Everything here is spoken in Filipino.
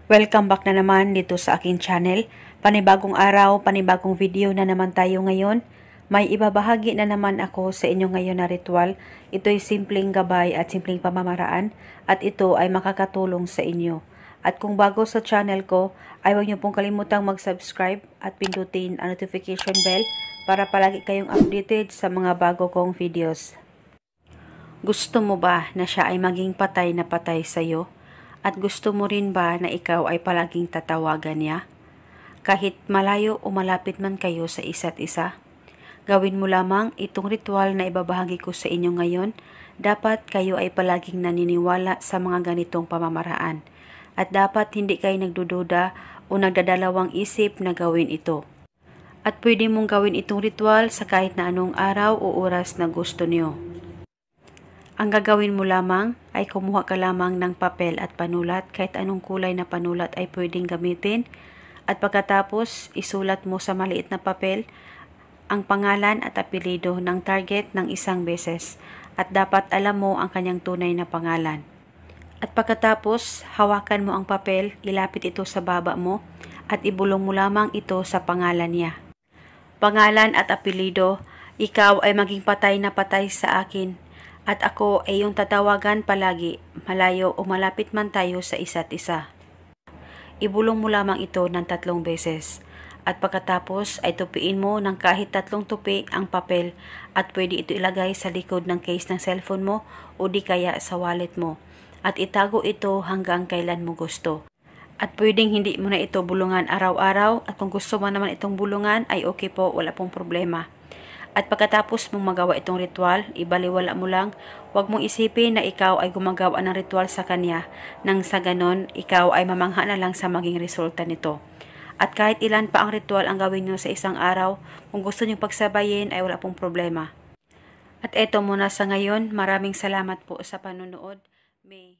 Welcome back na naman dito sa aking channel. Panibagong araw, panibagong video na naman tayo ngayon. May ibabahagi na naman ako sa inyo ngayon na ritual. Ito'y simpleng gabay at simpleng pamamaraan at ito ay makakatulong sa inyo. At kung bago sa channel ko, ay huwag niyo pong kalimutang mag-subscribe at pindutin ang notification bell para palagi kayong updated sa mga bago kong videos. Gusto mo ba na siya ay maging patay na patay sa'yo? At gusto mo rin ba na ikaw ay palaging tatawagan niya? Kahit malayo o malapit man kayo sa isa't isa? Gawin mo lamang itong ritual na ibabahagi ko sa inyo ngayon. Dapat kayo ay palaging naniniwala sa mga ganitong pamamaraan. At dapat hindi kayo nagdududa o nagdadalawang isip na gawin ito. At pwede mong gawin itong ritual sa kahit na anong araw o oras na gusto niyo. Ang gagawin mo lamang ay kumuha ka lamang ng papel at panulat, kahit anong kulay na panulat ay pwedeng gamitin. At pagkatapos, isulat mo sa maliit na papel ang pangalan at apelyido ng target ng isang beses. At dapat alam mo ang kanyang tunay na pangalan. At pagkatapos, hawakan mo ang papel, ilapit ito sa baba mo at ibulong mo lamang ito sa pangalan niya. Pangalan at apelyido, ikaw ay maging patay na patay sa akin. At ako ay iyong tatawagan palagi, malayo o malapit man tayo sa isa't isa. Ibulong mo lamang ito ng 3 beses. At pagkatapos ay tupiin mo ng kahit 3 tupi ang papel at pwede ito ilagay sa likod ng case ng cellphone mo o di kaya sa wallet mo. At itago ito hanggang kailan mo gusto. At pwedeng hindi mo na ito bulungan araw-araw at kung gusto mo naman itong bulungan ay okay po, wala pong problema. At pagkatapos mong magawa itong ritual, ibaliwala mo lang, huwag mong isipin na ikaw ay gumagawa ng ritual sa kanya, nang sa ganon, ikaw ay mamangha na lang sa maging resulta nito. At kahit ilan pa ang ritual ang gawin nyo sa isang araw, kung gusto nyo pagsabayin ay wala pong problema. At eto muna sa ngayon, maraming salamat po sa panonood. May